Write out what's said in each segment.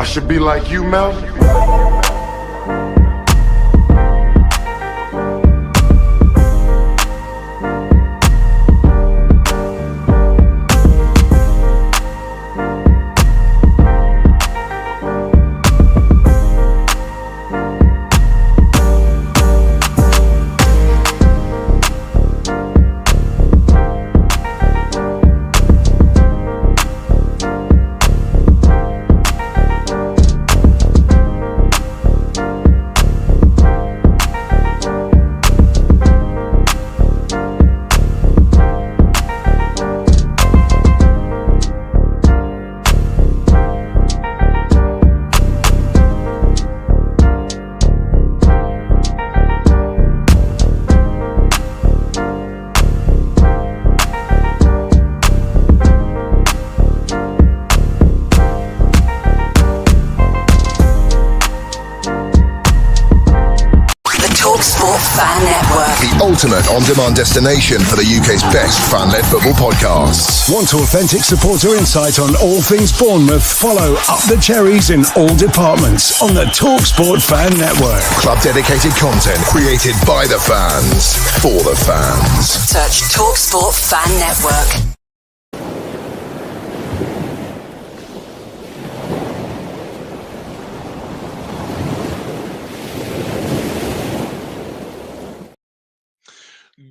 I should be like you, Mel. Ultimate on-demand destination for the UK's best fan-led football podcasts. Want authentic supporter insight on all things Bournemouth? Follow Up the Cherries in all departments on the TalkSport Fan Network. Club-dedicated content created by the fans, for the fans. Search TalkSport Fan Network.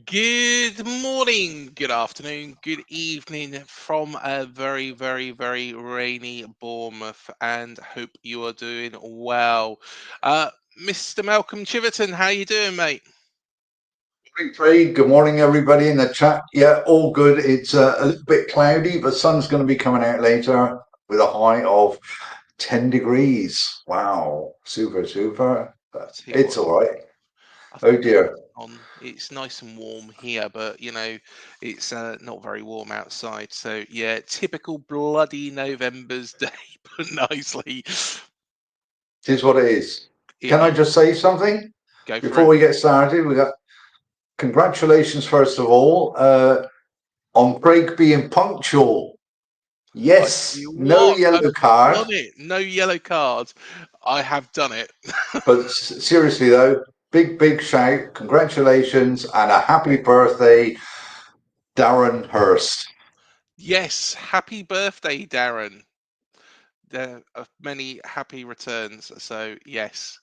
Good morning, good afternoon, good evening from a very, very, very rainy Bournemouth, and hope you are doing well. Mr. Malcolm Chiverton, how you doing, mate? Good, Craig. Good morning, everybody in the chat. Yeah, all good. It's a little bit cloudy, but sun's going to be coming out later with a high of 10 degrees. Wow, super, super. It's all right. Oh dear. It's nice and warm here, but you know, it's not very warm outside. So yeah, typical bloody November's day, but nicely. It is what it is. Can I just say something before we get started? We got congratulations first of all on Craig being punctual. Yes, no yellow card. Done it. No yellow card. I have done it. But seriously though, big shout, congratulations, and a happy birthday, Darren Hurst. Yes, happy birthday, Darren. There are many happy returns. So yes,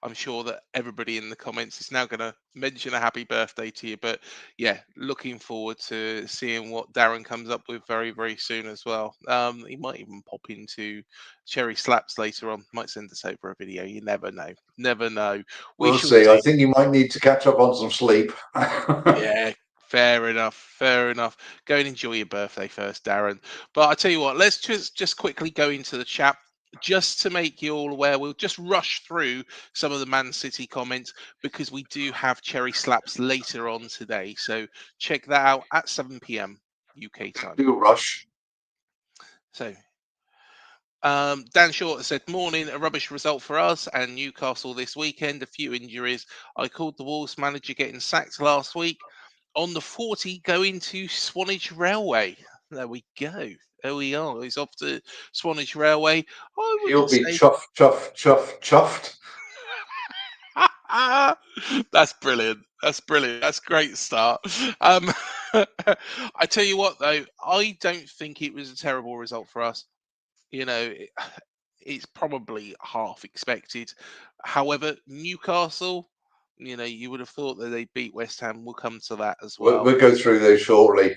I'm sure that everybody in the comments is now going to mention a happy birthday to you. But yeah, looking forward to seeing what Darren comes up with very, very soon as well. He might even pop into Cherry Slaps later on. Might send us over a video. You never know. Never know. We'll see. I think you might need to catch up on some sleep. Yeah. Fair enough. Fair enough. Go and enjoy your birthday first, Darren. But I tell you what, let's just quickly go into the chat. Just to make you all aware, we'll just rush through some of the Man City comments because we do have Cherry Slaps later on today. So check that out at 7 p.m. UK time. Do rush. So Dan Short said, morning, a rubbish result for us and Newcastle this weekend, a few injuries. I called the Wolves manager getting sacked last week. On the 40 going to Swanage Railway. There we go. There we are. He's off to Swanage Railway. He'll be chuffed. That's brilliant. That's brilliant. That's a great start. I tell you what, though, I don't think it was a terrible result for us. You know, it's probably half expected. However, Newcastle, you know, you would have thought that they beat West Ham. We'll come to that as well. We'll go through those shortly.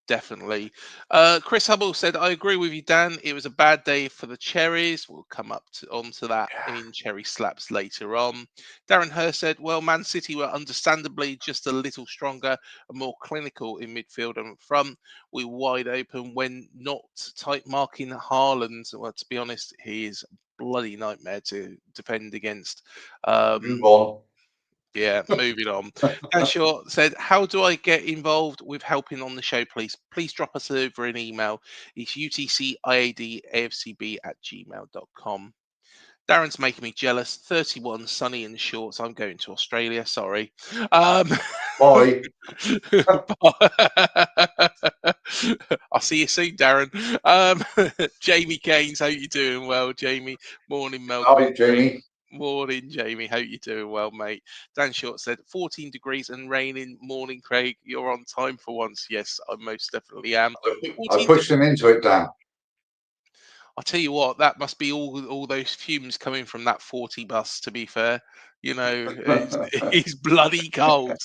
Definitely. Chris Hubble said, I agree with you, Dan. It was a bad day for the Cherries. We'll come onto that in Cherry Slaps later on. Darren Hurst said, well, Man City were understandably just a little stronger and more clinical in midfield and front. We were wide open when not tight marking Haaland. Well, to be honest, he is a bloody nightmare to defend against. Move on. Yeah, moving on. Dan Short said, how do I get involved with helping on the show, please? Please drop us over an email. It's UTCIAD@gmail.com. Darren's making me jealous. 31, sunny and short. So I'm going to Australia. Sorry. Bye. I'll see you soon, Darren. Jamie Keynes, hope you're doing well, Jamie. Morning, Malcolm. Hi, Jamie. Morning, Jamie. Hope you're doing well, mate. Dan Short said 14 degrees and raining. Morning, Craig. You're on time for once. Yes, I most definitely am. I pushed him into it, Dan. I'll tell you what, that must be all those fumes coming from that 40 bus, to be fair. You know, it's bloody cold.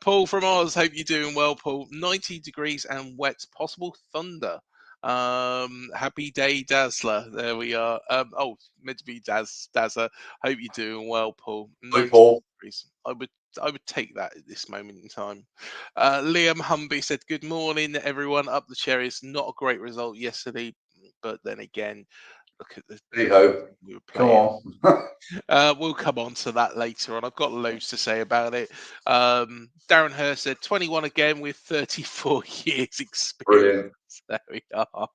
Paul from Oz, hope you're doing well, Paul. 90 degrees and wet, possible thunder. Happy day, Dazzler. There we are. Meant to be Dazza. Hope you're doing well, Paul. Hi, 90 Paul. degrees. I would take that at this moment in time. Liam Humby said, "Good morning, everyone. Up the Cherries. Not a great result yesterday, but then again, look at the Hey ho. we were Come playing." on. We'll come on to that later on. I've got loads to say about it. Darren Hurst said 21 again with 34 years experience. Brilliant. There we are.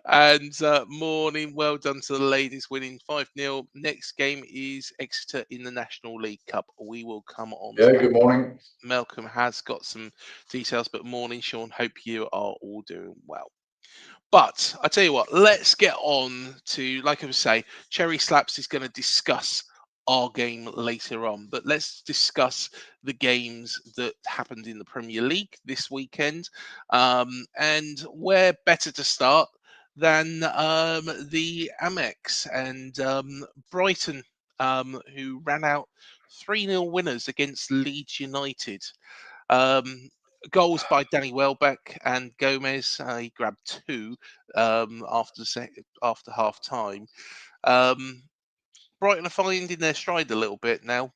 And morning, well done to the ladies winning 5-0. Next game is Exeter in the National League Cup. We will come on to Yeah, that. good morning. Malcolm has got some details, but morning, Sean. Hope you are all doing well. But I tell you what, let's get on to, like I was saying, Cherry Slaps is going to discuss our game later on. But let's discuss the games that happened in the Premier League this weekend. And where better to start than the Amex and Brighton, who ran out 3-0 winners against Leeds United. Goals by Danny Welbeck and Gomez. He grabbed 2 after half time. Brighton are finding their stride a little bit now.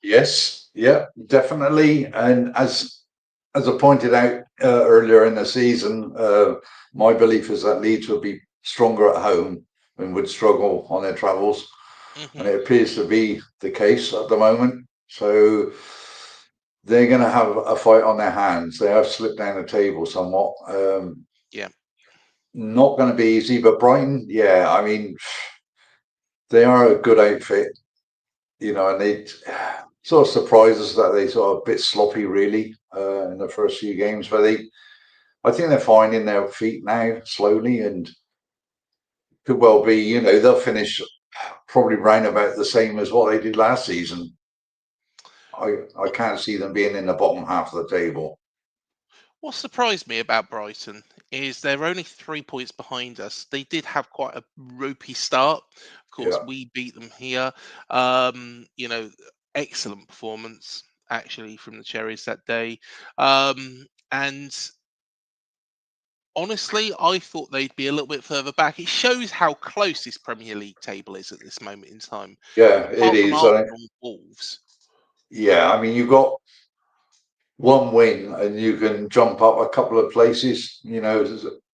Yes, yeah, definitely. And as I pointed out earlier in the season, my belief is that Leeds would be stronger at home and would struggle on their travels. And it appears to be the case at the moment. So they're going to have a fight on their hands. They have slipped down the table somewhat. Yeah. Not going to be easy, but Brighton, yeah, I mean, they are a good outfit, you know, and they sort of surprises that they sort of a bit sloppy, really, in the first few games. But I think they're finding their feet now slowly, and could well be, you know, they'll finish probably round about the same as what they did last season. I can't see them being in the bottom half of the table. What surprised me about Brighton is they're only 3 points behind us. They did have quite a ropey start. Of course, Yeah. we beat them here. You know, excellent performance actually from the Cherries that day. And honestly, I thought they'd be a little bit further back. It shows how close this Premier League table is at this moment in time. Yeah, it Apart from is. Arsenal and Wolves. Yeah, I mean, you've got one win and you can jump up a couple of places, you know,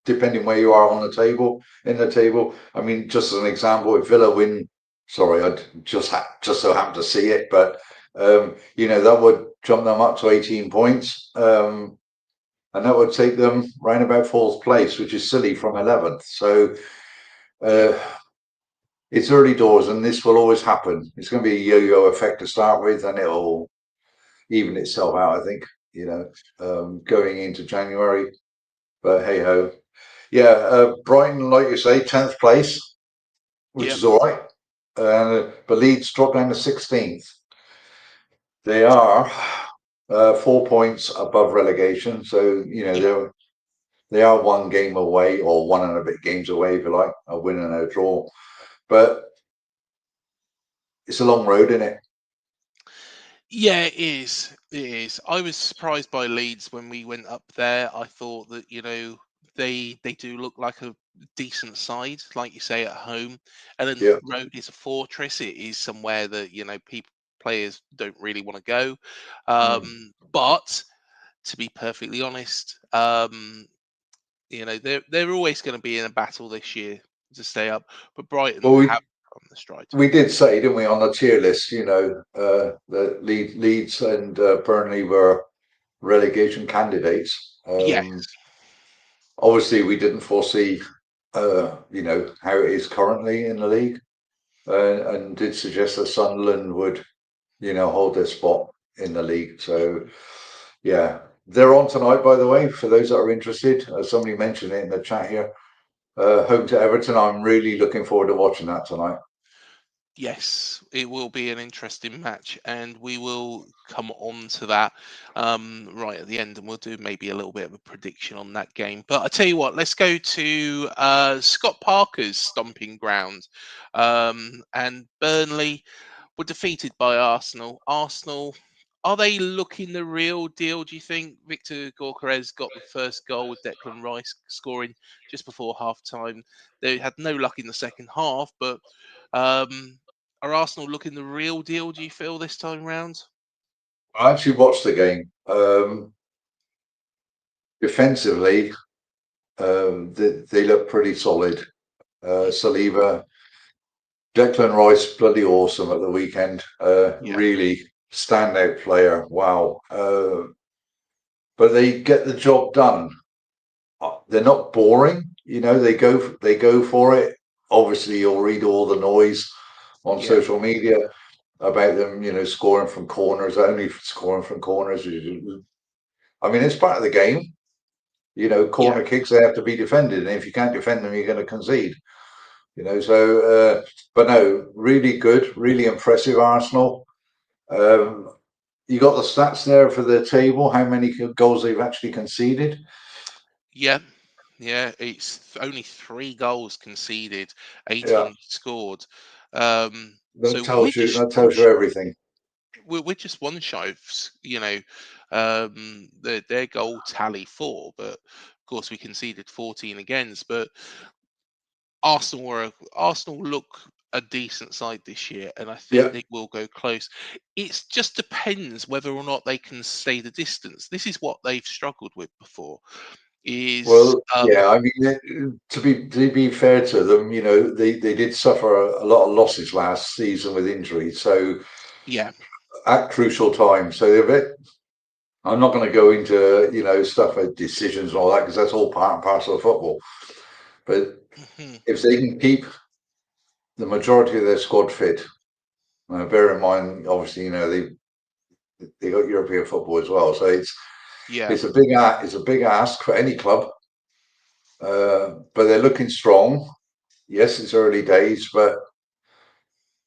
depending where you are on the table, in the table. I mean, just as an example, if Villa win, sorry, I just so happened to see it, but, you know, that would jump them up to 18 points. And that would take them round about 4th place, which is silly, from 11th. So it's early doors, and this will always happen. It's going to be a yo-yo effect to start with, and it'll even itself out, I think, you know, going into January. But hey ho. Yeah, Brighton, like you say, 10th place, which is all right. But Leeds dropped down to 16th. They are 4 points above relegation. So, you know, they are 1 game away, or 1 and a bit games away, if you like, a win and a draw. But it's a long road, isn't it? Yeah, it is. It is. I was surprised by Leeds when we went up there. I thought that, you know, they do look like a decent side, like you say, at home. And then Yeah. Road is a fortress. It is somewhere that, you know, players don't really want to go. But to be perfectly honest, you know, they're always going to be in a battle this year to stay up. But Brighton Well, have on the stride. we did say, didn't we, on the tier list, you know, that Leeds and Burnley were relegation candidates. Yes. Obviously, we didn't foresee, you know, how it is currently in the league, and did suggest that Sunderland would, you know, hold their spot in the league. So Yeah, they're on tonight, by the way, for those that are interested. Somebody mentioned it in the chat here. Home to Everton. I'm really looking forward to watching that tonight. Yes, it will be an interesting match, and we will come on to that right at the end, and we'll do maybe a little bit of a prediction on that game. But I tell you what, let's go to Scott Parker's stomping ground, and Burnley were defeated by Arsenal. Arsenal, are they looking the real deal, do you think? Victor Gyökeres got the first goal with Declan Rice scoring just before half time. They had no luck in the second half, but um, are Arsenal looking the real deal, do you feel, this time round? I actually watched the game. Defensively, they look pretty solid. Saliba, Declan Rice, bloody awesome at the weekend. Yeah, Really standout player. Wow. But they get the job done. They're not boring. They go for it. Obviously, you'll read all the noise on yeah, social media about them, scoring from corners, only scoring from corners. I mean, it's part of the game. yeah, Corner kicks, they have to be defended. And if you can't defend them, you're going to concede. But no, really good, really impressive Arsenal. You got the stats there for the table, how many goals they've actually conceded. yeah. Yeah, it's only 3 goals conceded, Yeah, 18 scored. that So tells you that tells you everything. we're just one shy of their goal tally 4, but of course we conceded 14 against. But Arsenal look a decent side this year, and I think Yeah. they will go close. It just depends whether or not they can stay the distance. This is what they've struggled with before. Is Well, yeah. I mean, to be fair to them, they did suffer a lot of losses last season with injuries. So yeah, at crucial times, so they're a bit. I'm not going to go into stuff like decisions and all that because that's all part and parcel of football. But mhm, if they can keep the majority of their squad fit, bear in mind, obviously, they got European football as well, so yeah, it's a big ask for any club. But they're looking strong. Yes, it's early days, but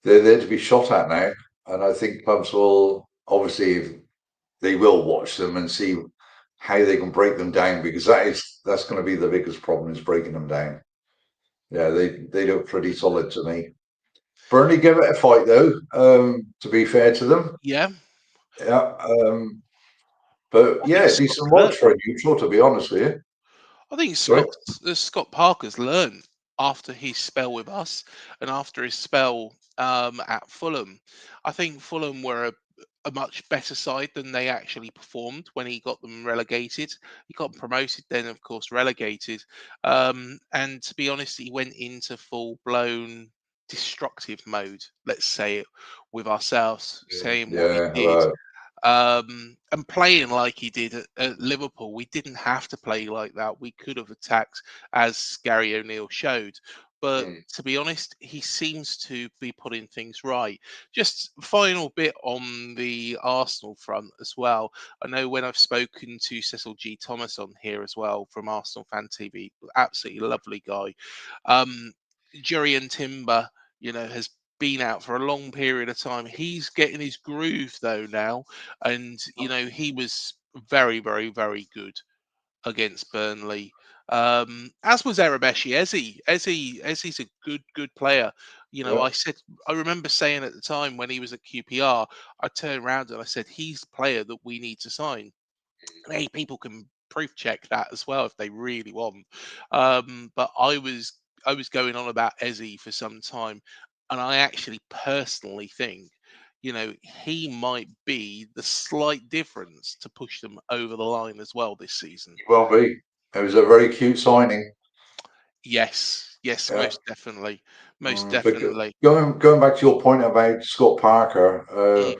they're there to be shot at now, and I think clubs will obviously they will watch them and see how they can break them down because that's going to be the biggest problem is breaking them down. Yeah, they look pretty solid to me. Burnley give it a fight though. To be fair to them, yeah. yeah. But I think yeah, Scott's decent watch learned. for a neutral, to be honest with you. I think Sorry. Scott Parker's learned after his spell with us and after his spell at Fulham. I think Fulham were a much better side than they actually performed when he got them relegated. He got promoted, then of course relegated. And to be honest, he went into full blown destructive mode. Let's say it with ourselves, saying what he Yeah, did and playing like he did at Liverpool. We didn't have to play like that. We could have attacked, as Gary O'Neill showed. But to be honest, he seems to be putting things right. Just final bit on the Arsenal front as well. I know when I've spoken to Cecil G. Thomas on here as well from Arsenal Fan TV, absolutely lovely guy. Jurriën Timber, has been out for a long period of time. He's getting his groove though now, and he was very, very, very good against Burnley. As was Arabeshi. Ezzy's a good player. yeah. I remember saying at the time when he was at QPR, I turned around and I said he's the player that we need to sign. Hey, people can proof check that as well if they really want. But I was going on about Ezzy for some time, and I actually personally think, he might be the slight difference to push them over the line as well this season. Well, be. It was a very cute signing. Yes, yes, Yeah. most But definitely. going back to your point about Scott Parker, Mm,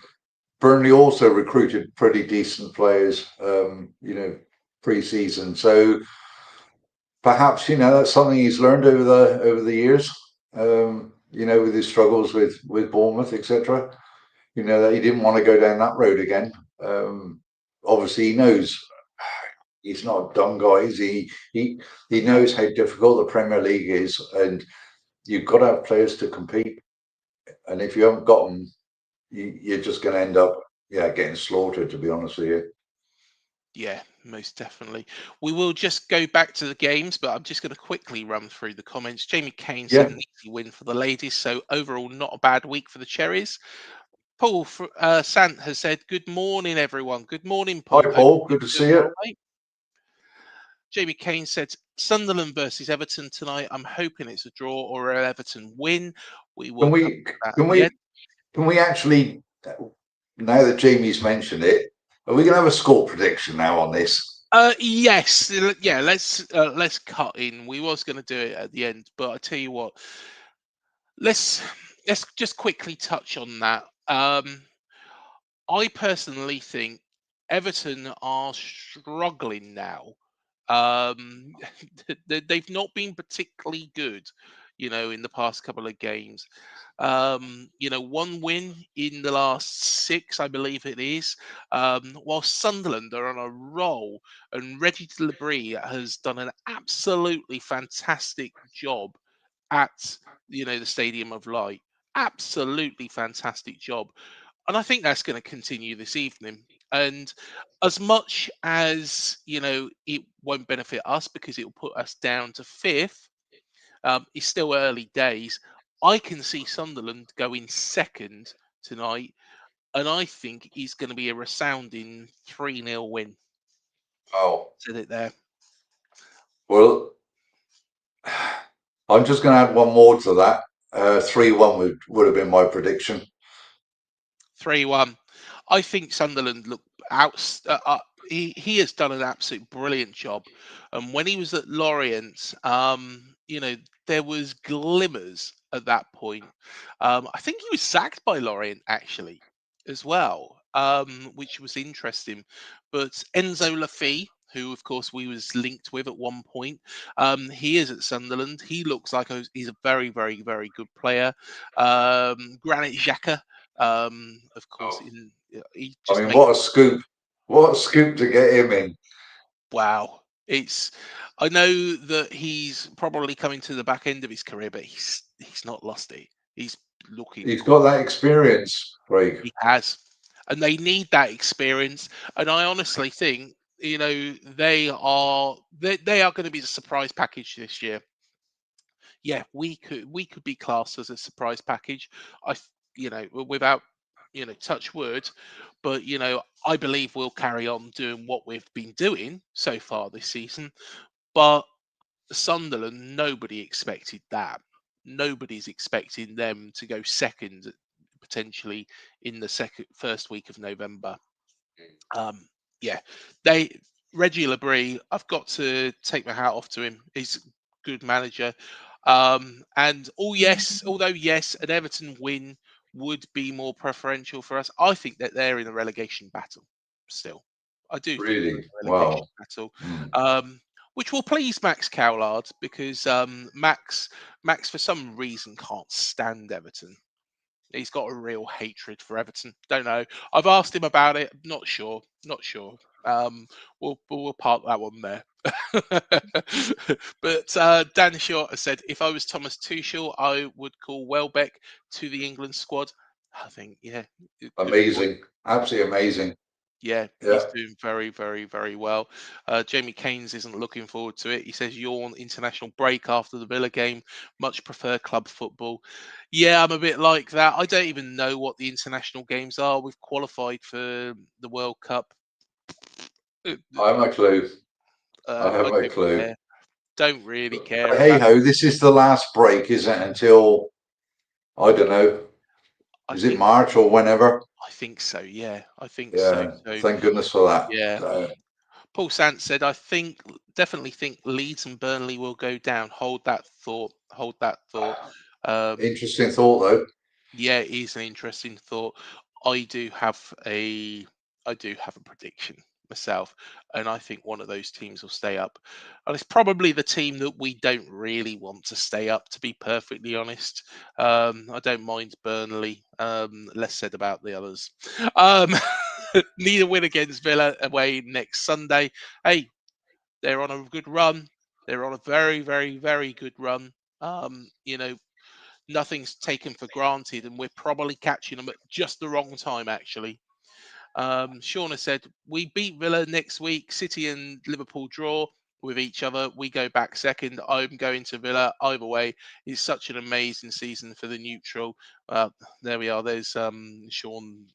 Burnley also recruited pretty decent players, pre-season. So perhaps that's something he's learned over the years. With his struggles with Bournemouth, etc. That he didn't want to go down that road again. obviously he knows he's not a dumb guy. He knows how difficult the Premier League is, and you've got to have players to compete. And if you haven't got them, you're just going to end up, getting slaughtered. To be honest with you. Yeah, most definitely. We will just go back to the games, but I'm just going to quickly run through the comments. Jamie Kane said Yeah. an easy win for the ladies, so overall not a bad week for the Cherries. Paul Sant has said, "Good morning, everyone." Good morning, Paul. Hi, Hope Paul. you're Good to see doing well, you. mate. Jamie Kane said, "Sunderland versus Everton tonight. I'm hoping it's a draw or an Everton win. We will Can come we? to that Can at the we? end." Can we actually? Now that Jamie's mentioned it, are we going to have a score prediction now on this? Yes, yeah. Let's cut in. We was going to do it at the end, but I tell you what, let's just quickly touch on that. I personally think Everton are struggling now. Um, they've not been particularly good, in the past couple of games. One win in the last six, I believe it is. While Sunderland are on a roll, and Reggie Delabrie has done an absolutely fantastic job at the Stadium of Light. Absolutely fantastic job, and I think that's going to continue this evening. And as much as it won't benefit us because it will put us down to fifth, it's still early days. I can see Sunderland going second tonight, and I think it's going to be a resounding 3-0 win. Oh, Said it there. well, I'm just going to add one more to that. 3-1 would have been my prediction. 3-1. I think Sunderland look out. He has done an absolute brilliant job. And when he was at Lorient, there was glimmers at that point. I think he was sacked by Lorient actually as well, which was interesting. But Enzo Lafay, who of course we was linked with at one point, he is at Sunderland. He looks like he's a very, very, very good player. Granit Xhaka, of course, Oh. he I just mean, makes what a scoop! What a scoop to get him in. wow. I know that he's probably coming to the back end of his career, but he's not lost it. He's looking He's good. got that experience, Craig. He has, and they need that experience. And I honestly think they are going to be the surprise package this year. Yeah, we could be classed as a surprise package. Without touch wood, but I believe we'll carry on doing what we've been doing so far this season. But Sunderland, nobody expected that. Nobody's expecting them to go second potentially in the first week of November. Um, yeah, they Reggie Labrie. I've got to take my hat off to him. He's a good manager. And although yes, an Everton win would be more preferential for us, I think that they're in a relegation battle still. I do think they're Really? in a relegation Wow. battle, Mm. which will please Max Cowlard because Max for some reason can't stand Everton. He's got a real hatred for Everton. Don't know. I've asked him about it. Not sure. Not sure. We'll park that one there. But Dan Short has said, if I was Thomas Tuchel, I would call Welbeck to the England squad. I think, yeah, good point. Amazing. Absolutely amazing. Yeah, Yeah. he's doing very, very, very well. Jamie Keynes isn't looking forward to it. He says, yawn, international break after the Villa game. Much prefer club football. Yeah, I'm a bit like that. I don't even know what the international games are. We've qualified for the World Cup. Uh, I have no clue. I have I no don't clue. care. Don't really But care hey about. ho, this is the last break, isn't it? Until, I don't know, I is it think. March or whenever? I think so. Yeah, I think so. Yeah. So Thank goodness for that. yeah. Paul Sant said, definitely think Leeds and Burnley will go down. Hold that thought. Hold that thought. Um, Interesting thought, though. yeah, it is an interesting thought. I do have a I do have a prediction myself, and I think one of those teams will stay up. And it's probably the team that we don't really want to stay up, to be perfectly honest. I don't mind Burnley. Less said about the others. Um, need a win against Villa away next Sunday. Hey, they're on a good run. They're on a very, very, very good run. You know, nothing's taken for granted, and we're probably catching them at just the wrong time, actually. Shauna said, we beat Villa next week. City and Liverpool draw with each other. We go back second. I'm going to Villa either way. It's such an amazing season for the neutral. There we are. There's Sean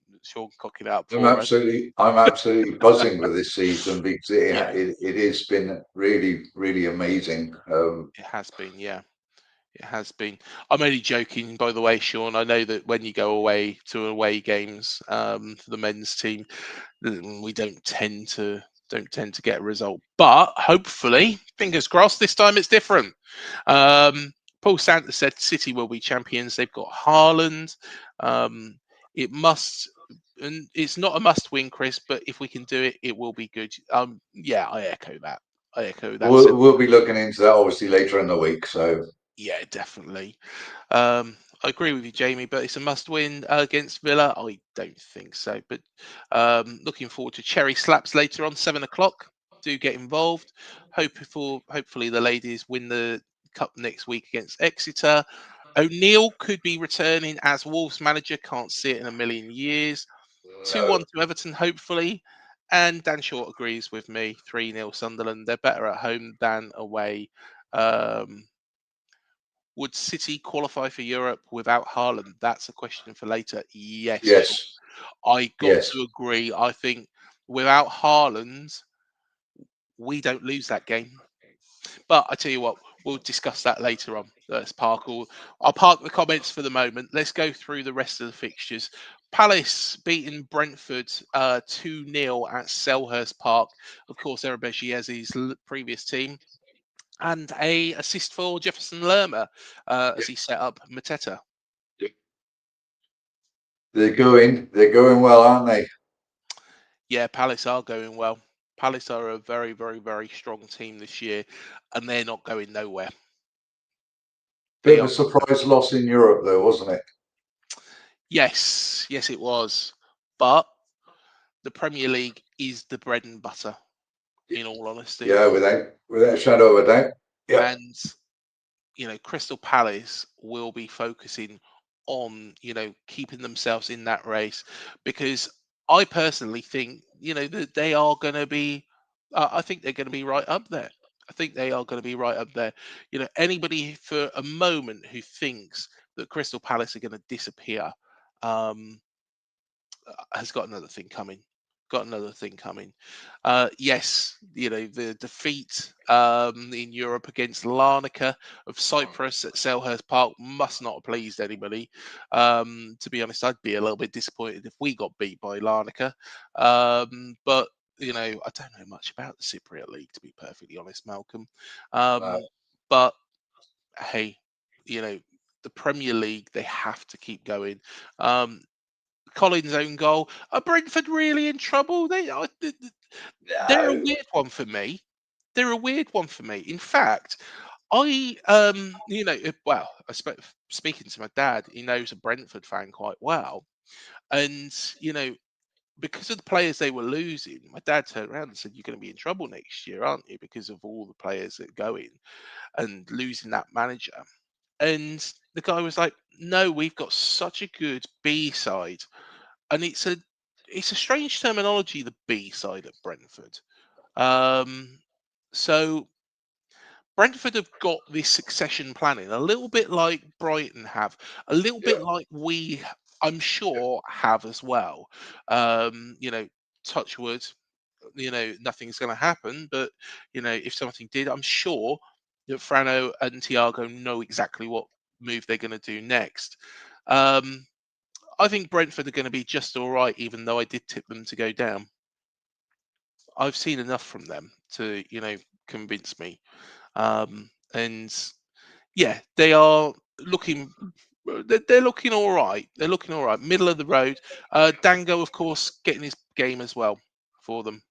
cocking it up for us. I'm absolutely buzzing with this season because Yeah, it has been really, really amazing. it has been. Yeah. It has been. I'm only joking, by the way, Sean. I know that when you go away to away games for the men's team, we don't tend to get a result. But hopefully, fingers crossed, this time it's different. Paul Santa said City will be champions. They've got Haaland. It must, and it's not a must-win, Chris. But if we can do it, it will be good. Yeah, I echo that. I echo that. We'll be looking into that obviously later in the week. So Yeah, definitely. I agree with you, Jamie, but it's a must-win against Villa. I don't think so, but looking forward to Cherry Slaps later on, 7 o'clock. Do get involved. Hopefully the ladies win the cup next week against Exeter. O'Neill could be returning as Wolves manager. Can't see it in a million years. 2-1 to Everton, hopefully. And Dan Short agrees with me. 3-0 Sunderland. They're better at home than away. Would City qualify for Europe without Haaland? That's a question for later. Yes, Sean. yes, I got yes. to agree. I think without Haaland, we don't lose that game. But I tell you what, we'll discuss that later on. I'll park the comments for the moment. Let's go through the rest of the fixtures. Palace beating Brentford 2-0 at Selhurst Park. Of course, Erebejiezi's previous team. And a assist for Jefferson Lerma as he set up Mateta. They're going well, aren't they? Yeah, Palace are going well. Palace are a very, very, very strong team this year, and they're not going nowhere. Bit They of a are. surprise loss in Europe, though, wasn't it? Yes, yes, it was. But the Premier League is the bread and butter, in all honesty. Yeah, without a shadow of a doubt. Yeah, And Crystal Palace will be focusing on, keeping themselves in that race because I personally think, that they are going to be, I think they're going to be right up there. I think they are going to be right up there. Anybody for a moment who thinks that Crystal Palace are going to disappear um, has got another thing coming. Got another thing coming. Yes, the defeat in Europe against Larnaca of Cyprus at Selhurst Park must not have pleased anybody. To be honest, I'd be a little bit disappointed if we got beat by Larnaca. But I don't know much about the Cypriot League, to be perfectly honest, Malcolm. But hey, the Premier League, they have to keep going. Collins' own goal. Are Brentford really in trouble? They're a no, weird one for me. They're a weird one for me. In fact, well, speaking to my dad, he knows a Brentford fan quite well, and because of the players they were losing, my dad turned around and said, "You're going to be in trouble next year, aren't you? Because of all the players that go in and losing that manager." And the guy was like, "No, we've got such a good B side." And it's a strange terminology, the B side at Brentford. Um, so Brentford have got this succession planning, a little bit like Brighton have, a little bit like we, I'm sure, have as well. Touch wood, nothing's going to happen, but if something did, I'm sure that Frano and Thiago know exactly what move they're going to do next. I think Brentford are going to be just all right, even though I did tip them to go down. I've seen enough from them to, convince me. And yeah, they are looking. They're looking all right. They're looking all right. Middle of the road. Dango, of course, getting his game as well for them.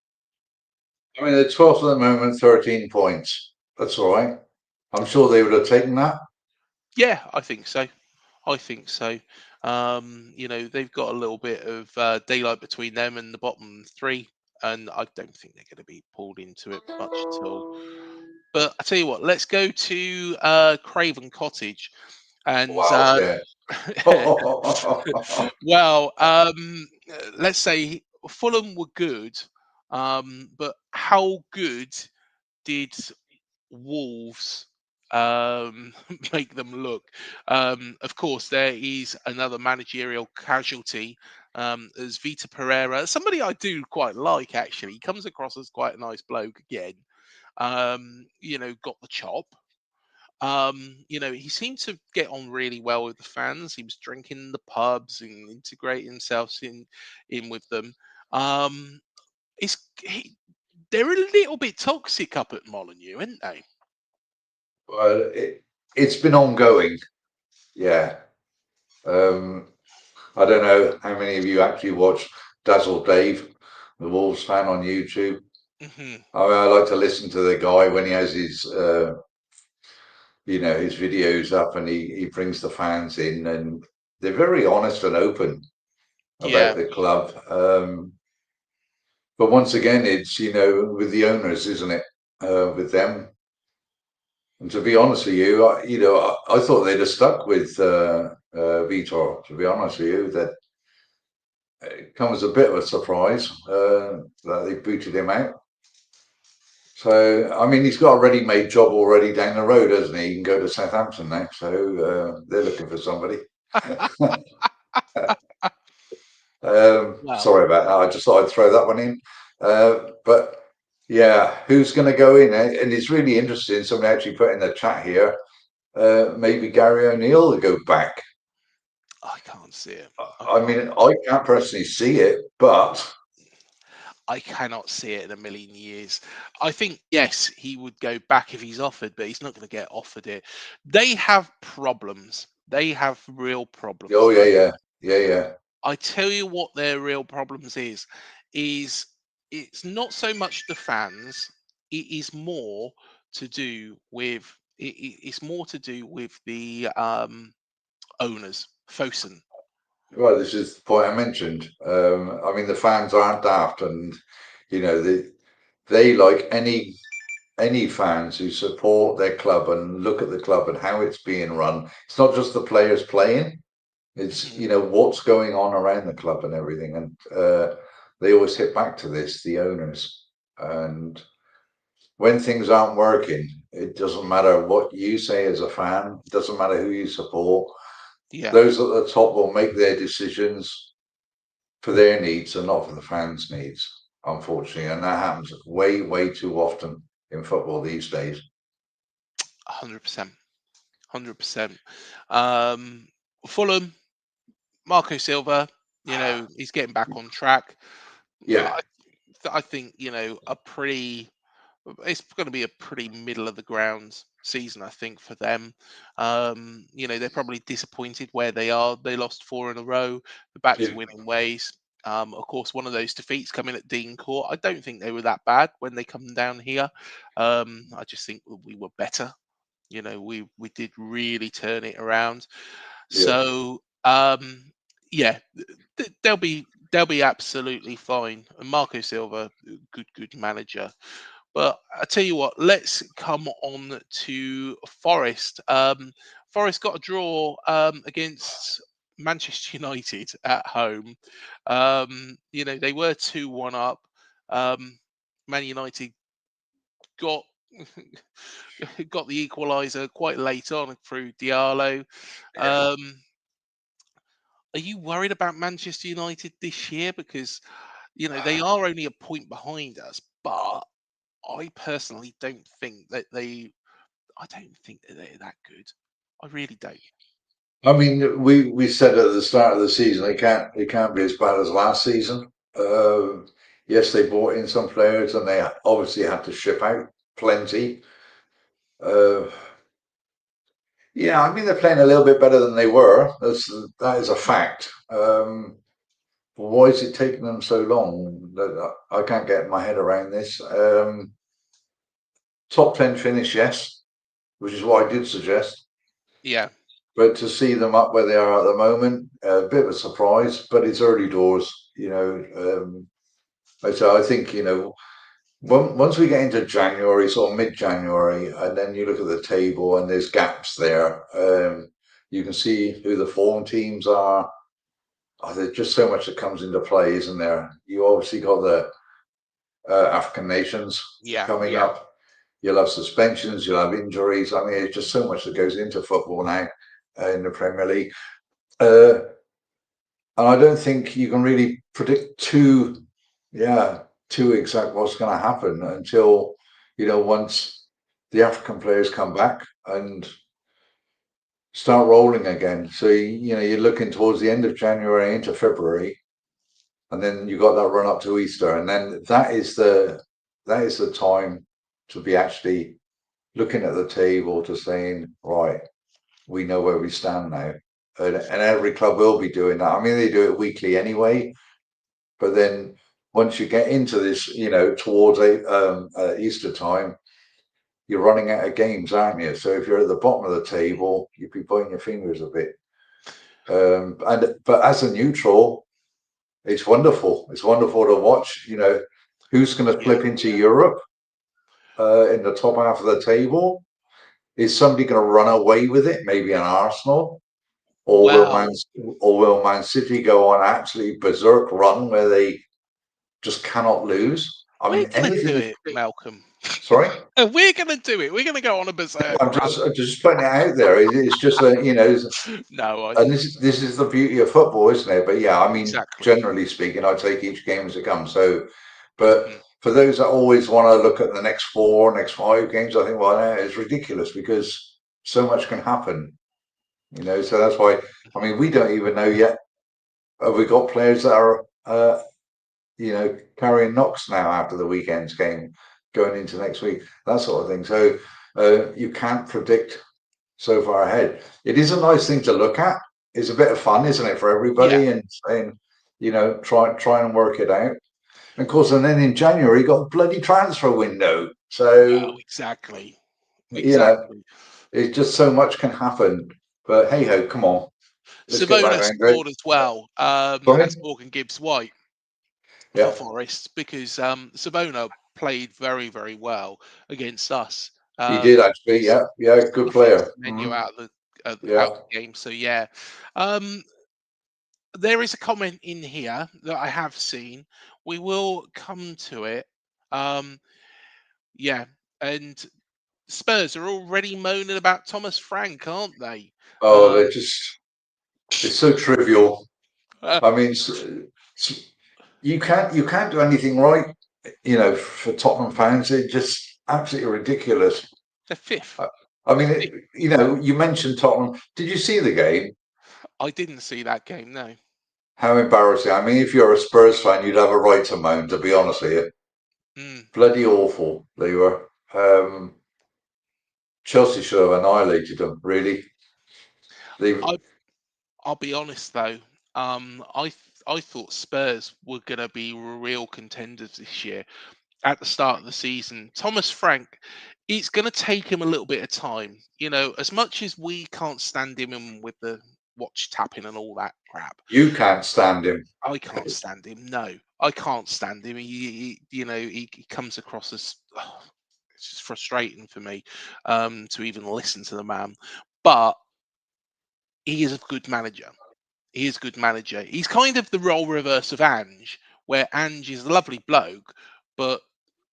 I mean they're 12th at the moment, 13 points. That's all right. I'm sure they would have taken that. Yeah, I think so. I think so. They've got a little bit of daylight between them and the bottom three, and I don't think they're going to be pulled into it much at all. But I tell you what, let's go to Craven Cottage, and Wow, yeah. well, let's say Fulham were good, but how good did Wolves make them look? Of course, there is another managerial casualty, as Vita Pereira, somebody I do quite like actually. He comes across as quite a nice bloke again. Got the chop. He seemed to get on really well with the fans. He was drinking in the pubs and integrating himself in with them. Um, it's he, they're a little bit toxic up at Molineux, aren't they? Well, it's been ongoing. Yeah. I don't know how many of you actually watch Dazzle Dave, the Wolves fan on YouTube. Hmm. I like to listen to the guy when he has his his videos up, and he brings the fans in, and they're very honest and open about Yeah, the club. But once again, it's with the owners, isn't it? With them. And to be honest with you, I thought they'd have stuck with Vitor. To be honest with you, that it comes as a bit of a surprise that they booted him out. So, I mean, he's got a ready-made job already down the road, hasn't he? He can go to Southampton now, so they're looking for somebody. well, Sorry about that. I just thought I'd throw that one in. But yeah, who's going to go in? And it's really interesting. Somebody actually put in the chat here. Maybe Gary O'Neill will go back. I can't see it. I mean, I can't personally see it, but I cannot see it in a million years. I think, yes, he would go back if he's offered, but he's not going to get offered it. They have problems. They have real problems. oh yeah. I tell you what their real problems is it's not so much the fans, it is more to do with it's more to do with the owners, Fosun. Well, this is the point I mentioned. I mean, the fans aren't daft, and they like any fans who support their club and look at the club and how it's being run. It's not just the players playing; it's Mhm. what's going on around the club and everything. And they always hit back to this, the owners. And when things aren't working, it doesn't matter what you say as a fan. It doesn't matter who you support. Yeah, Those at the top will make their decisions for their needs and not for the fans' needs, unfortunately. And that happens way, way too often in football these days. 100%. 100%. Um, Fulham, Marco Silva, he's getting back on track. Yeah, I, I think, a pretty it's going to be a pretty middle of the ground season, I think, for them. They're probably disappointed where they are. They lost 4 in a row. They're back yeah. to winning ways. Of course, one of those defeats coming at Dean Court. I don't think they were that bad when they come down here. I just think we were better. We did really turn it around. Yeah. So yeah, they'll be absolutely fine. And Marco Silva, good manager. But I tell you what, let's come on to Forest. Forest got a draw against Manchester United at home. They were 2-1 up. Man United got got the equaliser quite late on through Diallo. Um, are you worried about Manchester United this year? Because they are only a point behind us, but I personally don't think that I don't think that they're that good. I really don't. I mean, we said at the start of the season it can't be as bad as last season. Yes, they bought in some players and they obviously had to ship out plenty. Uh, yeah, I mean they're playing a little bit better than they were. That is a fact. Why is it taking them so long? I can't get my head around this. Top 10 finish, yes, which is what I did suggest. Yeah. But to see them up where they are at the moment, a bit of a surprise. But it's early doors, So I think once we get into January, sort of mid-January, and then you look at the table and there's gaps there. You can see who the form teams are. Oh, there's just so much that comes into play, isn't there? You obviously got the African nations coming up. You'll have suspensions, you'll have injuries. I mean, it's just so much that goes into football now in the Premier League. And I don't think you can really predict too exact what's going to happen until, once the African players come back and start rolling again. So, you're looking towards the end of January into February, and then you got that run up to Easter. And then that is the time to be actually looking at the table to saying, right, we know where we stand now. And every club will be doing that. I mean, they do it weekly anyway, but then once you get into this, towards Easter time, you're running out of games, aren't you? So if you're at the bottom of the table, you'd be pointing your fingers a bit. But as a neutral, it's wonderful. It's wonderful to watch. Who's going to flip into Europe in the top half of the table? Is somebody going to run away with it? Maybe an Arsenal, or will Man City go on absolutely berserk run where they just cannot lose? We're going to do it, Malcolm. Sorry, we're going to do it. We're going to go on a berserk. I'm just putting it out there. It's just No, and this is the beauty of football, isn't it? But yeah, I mean, exactly. Generally speaking, I take each game as it comes. So, but for those that always want to look at the next 4, next 5 games, I think, well, it's ridiculous because so much can happen. So that's why. I mean, we don't even know yet. Have we got players that are, carrying knocks now after the weekend's game, going into next week, that sort of thing. So you can't predict so far ahead. It is a nice thing to look at. It's a bit of fun, isn't it, for everybody? And try and work it out. And of course, and then in January, you got a bloody transfer window. So exactly. It's just so much can happen. But hey ho, come on. Savona scored as well, as Morgan Gibbs-White for Forest, because Savona played very, very well against us. He did actually, yeah, good player. Menu out of the game, so yeah. There is a comment in here that I have seen. We will come to it. And Spurs are already moaning about Thomas Frank, aren't they? Oh, they're just, it's so trivial. I mean, you can't do anything right, for Tottenham fans. It's just absolutely ridiculous. They're 5th. I mean, you mentioned Tottenham. Did you see the game? I didn't see that game, no. How embarrassing. I mean, if you're a Spurs fan, you'd have a right to moan, to be honest with you. Bloody awful they were. Chelsea should have annihilated them, really. I'll be honest, though. I thought Spurs were going to be real contenders this year at the start of the season. Thomas Frank, it's going to take him a little bit of time. As much as we can't stand him with the watch tapping and all that crap. You can't stand him. I can't stand him. No, I can't stand him. He comes across as it's just frustrating for me to even listen to the man. But he is a good manager. He is a good manager. He's kind of the role reverse of Ange, where Ange is a lovely bloke, but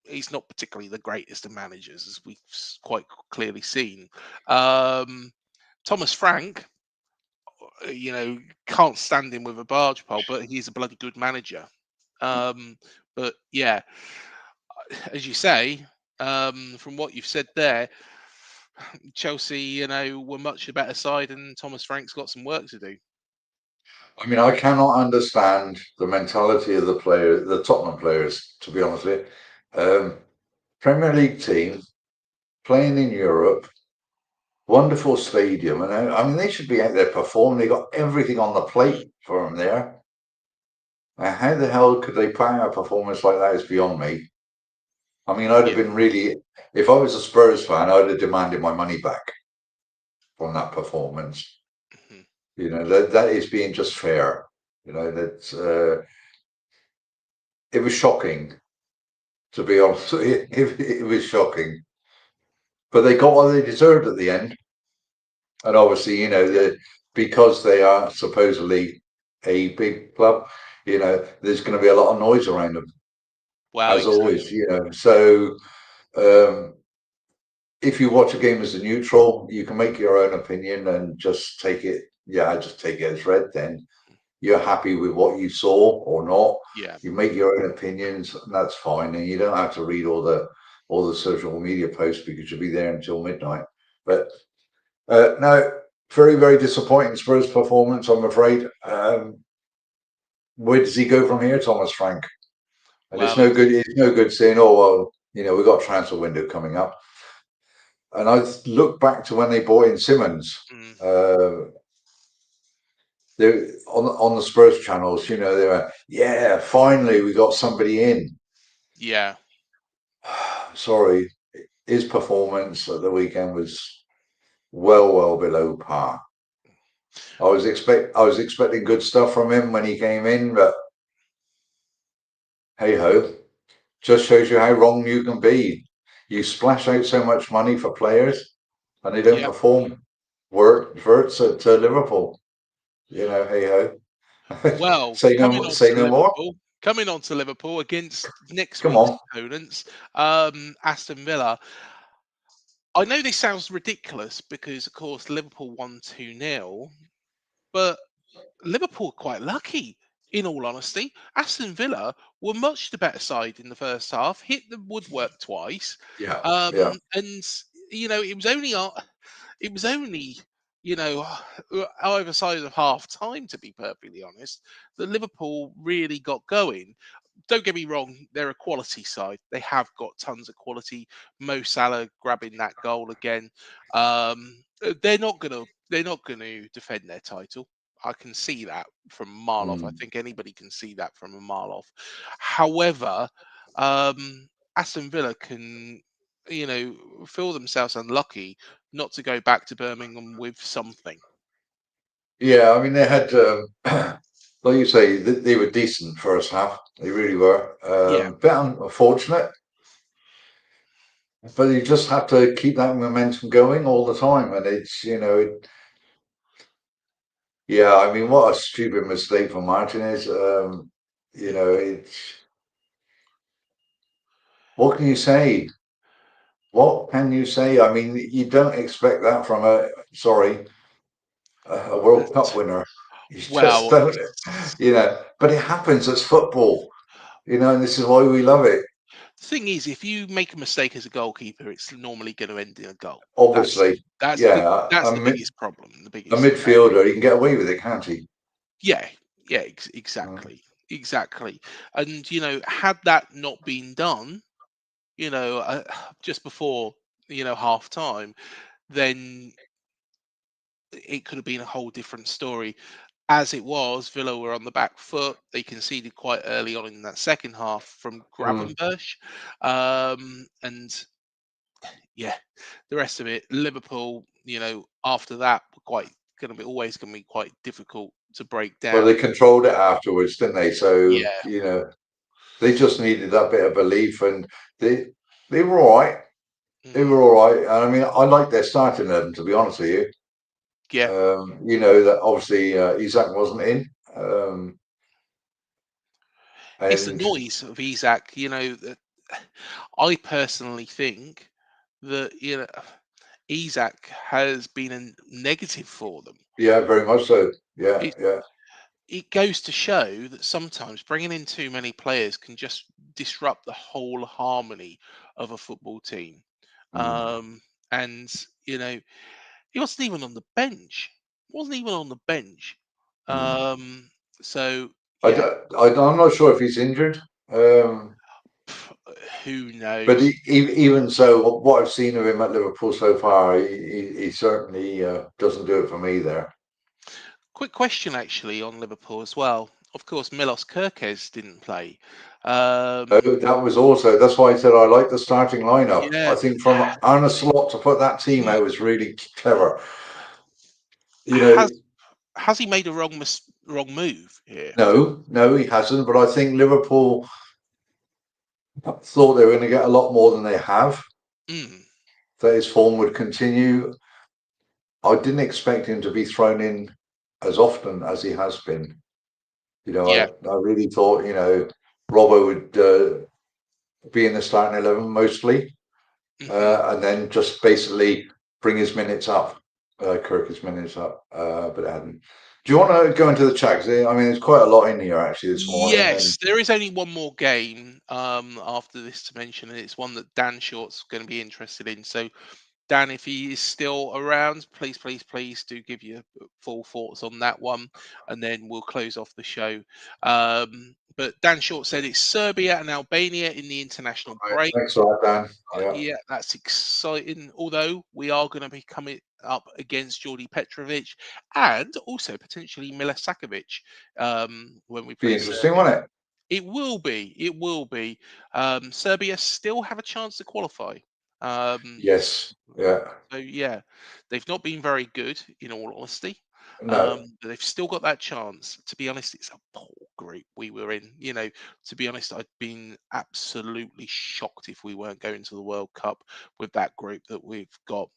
he's not particularly the greatest of managers, as we've quite clearly seen. Thomas Frank, can't stand him with a barge pole, but he's a bloody good manager. But yeah, as you say, from what you've said there, Chelsea, were much a better side, and Thomas Frank's got some work to do. I mean, I cannot understand the mentality of the Tottenham players, to be honest with you. Premier League team playing in Europe, wonderful stadium, and I mean they should be out there performing. They got everything on the plate for them there. How the hell could they put out a performance like that? Is beyond me. I mean, I'd have been really, if I was a Spurs fan, I'd have demanded my money back from that performance. You know, that is being just fair. You know, that it was shocking, to be honest. It was shocking. But they got what they deserved at the end. And obviously, you know, because they are supposedly a big club, you know, there's going to be a lot of noise around them, Well, as exactly. always, you know. So if you watch a game as a neutral, you can make your own opinion and just take it. Yeah, just take it as read. Then you're happy with what you saw or not. Yeah. You make your own opinions, and that's fine. And you don't have to read all the social media posts because you'll be there until midnight. But no, very, very disappointing Spurs performance, I'm afraid. Where does he go from here, Thomas Frank? And it's Well, no good. It's no good saying, "Oh well, you know, we've got a transfer window coming up." And I look back to when they bought in Simmons. mm, They on the Spurs channels, you know, they were, yeah, finally we got somebody in. yeah. Sorry, his performance at the weekend was well below par. I was expecting good stuff from him when he came in, but hey ho, just shows you how wrong you can be. You splash out so much money for players, and they don't Yeah. perform. Verts at Liverpool. You know, hey ho. Well, Say no more. coming on to Liverpool against next Come week's on. opponents, Aston Villa. I know this sounds ridiculous because, of course, Liverpool won 2-0, but Liverpool are quite lucky, in all honesty. Aston Villa were much the better side in the first half, hit the woodwork twice, Yeah, yeah. and you know it was only you know either side of half time, to be perfectly honest, that Liverpool really got going. Don't get me wrong, they're a quality side. They have got tons of quality. Mo Salah grabbing that goal again. They're not gonna defend their title. I can see that from a mile off. I Mm. think anybody can see that from a mile off. However, Aston Villa can, feel themselves unlucky not to go back to Birmingham with something. Yeah, I mean they had, like you say, they were decent first half. They really were. Yeah, Bit unfortunate, but you just have to keep that momentum going all the time. And it's, yeah. I mean, what a stupid mistake for Martinez. You know, it's what can you say? What can you say? I mean, you don't expect that from a World Cup winner. You just well, don't, But it happens. It's football, and this is why we love it. the thing is, if you make a mistake as a goalkeeper, it's normally going to end in a goal. That's Obviously, that's the big yeah. that's the biggest problem. The A biggest midfielder, he can get away with it, can't he? Yeah, yeah, Mm. exactly. And had that not been done, just before half time, then it could have been a whole different story. As it was, Villa were on the back foot. They conceded quite early on in that second half from Mm. Gravenberch, and yeah, the rest of it, Liverpool, after that, were quite always going to be quite difficult to break Well, they down. controlled it afterwards, didn't they? So, Yeah. they just needed that bit of belief, and they were all right. They Mm, were all right. And I mean, I like their starting 11, to be honest with you. yeah. That obviously Isak wasn't in. It's the And noise of Isak, that I personally think that, Isak has been a negative for them. yeah, very much so. Yeah, It yeah. it goes to show that sometimes bringing in too many players can just disrupt the whole harmony of a football team. Mm. Um, and he wasn't even on the bench. Wasn't even on the bench. Mm. Um, so yeah, I'm not sure if he's injured. Um, pff, who but knows? even so, what I've seen of him at Liverpool so far, he certainly doesn't do it for me there. Quick question, actually, on Liverpool as well. Of course, Milos Kerkez didn't play. Oh, Um, that was also, that's why I said I like the starting lineup. yeah, I think from Arne Slot to put that team mm, out was really clever. You has know, has he made a wrong move here? No, he hasn't. But I think Liverpool thought they were going to get a lot more than they have. Mm. That his form would continue. I didn't expect him to be thrown in as often as he has been. Yeah. I really thought, Robbo would be in the starting 11 mostly, Mm-hmm. and then just basically bring his minutes up, Kirk his minutes up, but it hadn't. Do you want to go into the chat? 'Cause, I mean, there's quite a lot in here actually this morning. Yes, there is only one more game after this to mention, and it's one that Dan Short's going to be interested in. So, Dan, if he is still around, please do give your full thoughts on that one, and then we'll close off the show. But Dan Short said it's Serbia and Albania in the international Right, break. thanks for that, Dan. Yeah. Yeah, that's exciting. Although we are going to be coming up against Jordi Petrovic and also potentially Milisakovic when we Be play interesting, Serbia. won't it? It will be. It will be. Serbia still have a chance to qualify. Yes. Yeah. So yeah, they've not been very good, in all honesty. No. But they've still got that chance. To be honest, it's a poor group we were in. To be honest, I'd been absolutely shocked if we weren't going to the World Cup with that group that we've got.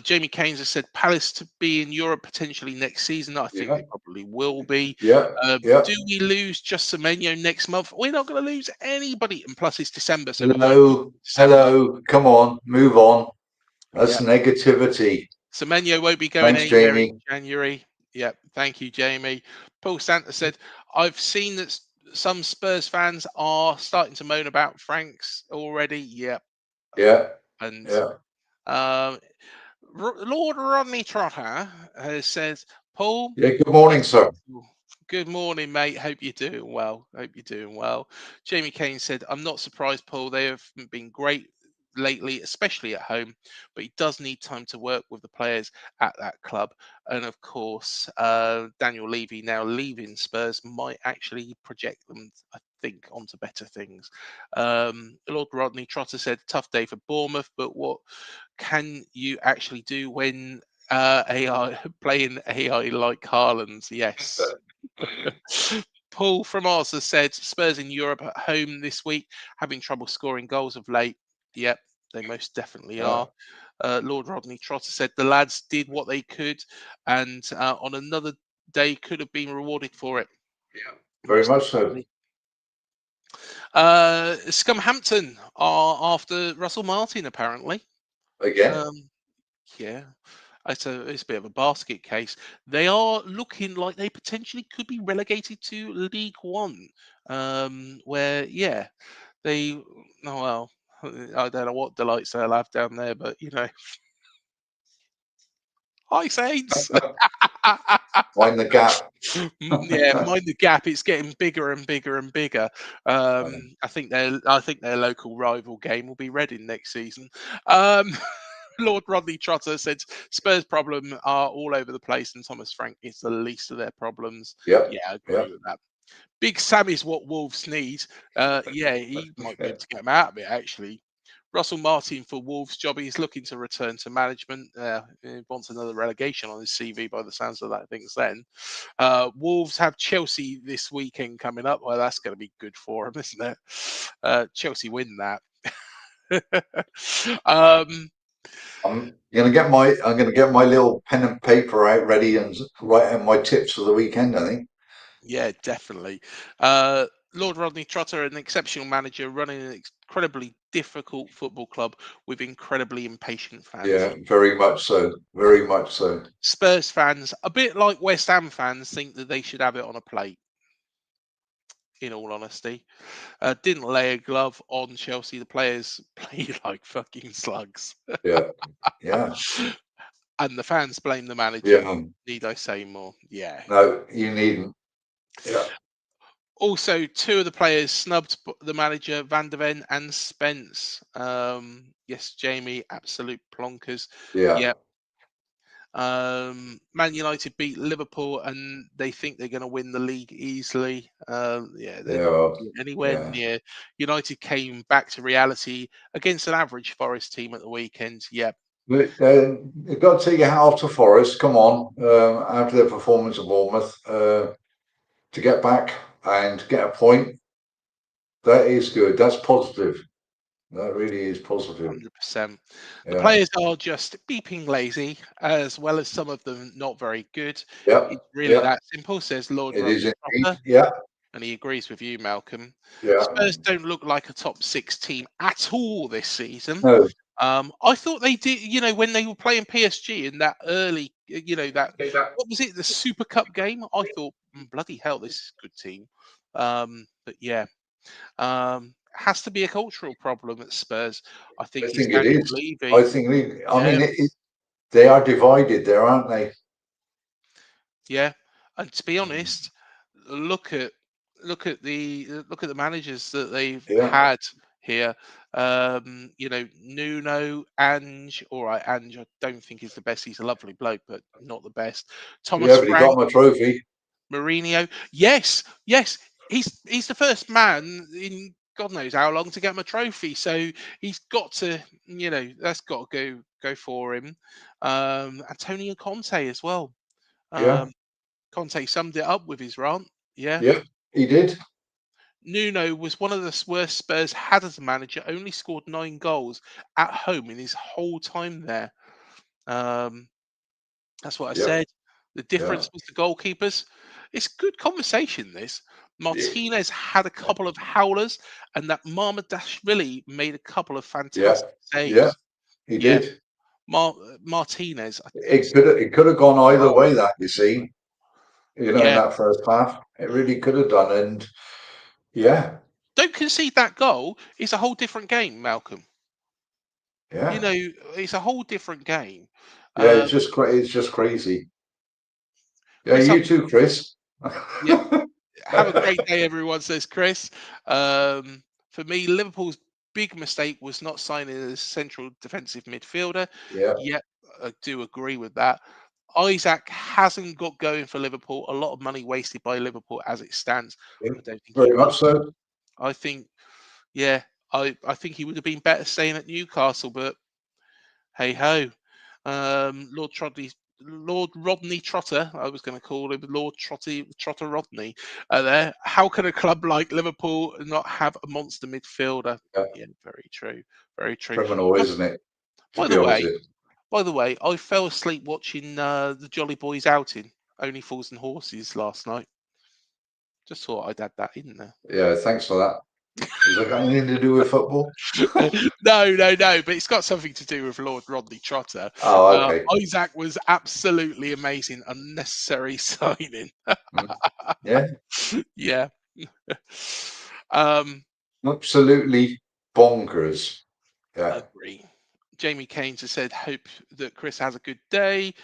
Jamie Keynes has said Palace to be in Europe potentially next season. I think Yeah. they probably will be. Yeah. Yeah. Do we lose just Semenyo next month? We're not going to lose anybody. And plus, it's December, so we won't lose in December. Hello. Come on, move on. That's Yeah. negativity. Semenyo won't be going Thanks, anywhere in Jamie. January. Yep. Thank you, Jamie. Paul Santa said, I've seen that some Spurs fans are starting to moan about Franks already. Yep. Yeah. And Yeah. Lord Rodney Trotter has said, Paul, Yeah. Good morning, sir. good morning, mate. Hope you're doing well. Jamie Kane said, I'm not surprised, Paul. They have been great lately, especially at home, but he does need time to work with the players at that club. And of course, Daniel Levy now leaving Spurs might actually project them, I think, onto better things. Lord Rodney Trotter said, tough day for Bournemouth, but what can you actually do when AI playing AI like Haaland's? Yes. Paul from Oz has said Spurs in Europe at home this week, having trouble scoring goals of late. Yep, they most definitely Yeah. are. Lord Rodney Trotter said the lads did what they could, and on another day could have been rewarded for it. Yeah. Very much so. Scumhampton are after Russell Martin, apparently. Again. Yeah, it's a bit of a basket case. They are looking like they potentially could be relegated to League One, where they well, I don't know what delights they'll have down there, but hi Saints. Mind the gap. Yeah, mind the gap. It's getting bigger and bigger and bigger. I think their local rival game will be Reading next season. Lord Rodney Trotter said Spurs' problem are all over the place, and Thomas Frank is the least of their problems. Yep. Yeah, I agree Yep. with that. Big Sam is what Wolves need. Yeah, he might be able to get them out of it, actually. Russell Martin for Wolves' job. He's looking to return to management. He wants another relegation on his CV by the sounds of that things then. Wolves have Chelsea this weekend coming up. Well, that's going to be good for them, isn't it? Chelsea win that. I'm gonna get my little pen and paper out ready and write out my tips for the weekend, I think. Yeah, definitely. Lord Rodney Trotter, an exceptional manager running an incredibly difficult football club with incredibly impatient fans. Yeah, very much so. Very much so. Spurs fans, a bit like West Ham fans, think that they should have it on a plate. In all honesty, didn't lay a glove on Chelsea. The players played like fucking slugs. Yeah. Yeah. And the fans blame the manager. Yeah. Need I say more? Yeah. No, you needn't. Yeah. Also, two of the players snubbed the manager, Van der Ven and Spence. Yes, Jamie, absolute plonkers. Yeah. Yep. Man United beat Liverpool and they think they're going to win the league easily. Yeah, they're not Yeah. anywhere Yeah. near. United came back to reality against an average Forest team at the weekend. Yep. But, you've got to take your hat off to Forest. Come on, after their performance at Bournemouth, to get back and get a point. That is good. That's positive. That really is positive. 100%. The Yeah. players are just beeping lazy, as well as some of them not very good. Yeah. It's really Yeah. that simple, says Lord It is Rodney indeed. Trotter, Yeah. and he agrees with you, Malcolm. Yeah. Spurs don't look like a top six team at all this season. No. I thought they did, when they were playing PSG in that early, that what was it, the Super Cup game? I thought, bloody hell, this is a good team. But yeah, has to be a cultural problem at Spurs. I I think he's think it Daniel is. I Levy. think. I Yeah, mean, they are divided there, aren't they? yeah. And to be honest, look at look at the managers that they've Yeah. had here. Nuno, Ange. All right, Ange, I don't think he's the best. He's a lovely bloke, but not the best. Yeah, Thomas but he Frank, got him a trophy. Mourinho. Yes, yes. He's the first man in God knows how long to get him a trophy. So he's got to, that's got to go for him. Antonio Conte as well. Yeah. Um, Conte summed it up with his rant. Yeah. Yeah. He did. Nuno was one of the worst Spurs had as a manager, only scored 9 goals at home in his whole time there. Um, that's what I Yeah. said. The Yeah. difference was the goalkeepers. It's good conversation, this. Yeah. Martinez had a couple of howlers, and that Marmadashvili made a couple of Yeah. fantastic Yeah. saves. He Yeah, did. Martinez. It could have gone either Oh, way. That you see, in yeah. that first half, it really could have done. And yeah. Don't concede that goal. It's a whole different game, Malcolm. Yeah. It's a whole different game. Yeah. Um, It's just crazy. Yeah. Chris, You too, Chris. yeah, have a great day, everyone, says Chris. For me, Liverpool's big mistake was not signing a central defensive midfielder. Yeah. Yet, I do agree with that. Isaac hasn't got going for Liverpool. A lot of money wasted by Liverpool as it stands. Yeah. I don't think he Very will. much so. I think, yeah, I think he would have been better staying at Newcastle, but hey ho. Lord Rodney Trotter, I was going to call him Lord Trotter Rodney. There, how can a club like Liverpool not have a monster midfielder? Yeah. Yeah, very true, very true. Criminal, By, isn't it? To by be the honest way, with I fell asleep watching the Jolly Boys outing, Only Fools and Horses last night. Just thought I'd add that in there. you. Yeah. Thanks for that. Has that got anything to do with football? No, but it's got something to do with Lord Rodney Trotter. Oh, okay. Isaac was absolutely amazing, unnecessary signing. Yeah. Yeah. um, Absolutely bonkers. Yeah. agree. Jamie Keynes has said, hope that Chris has a good day.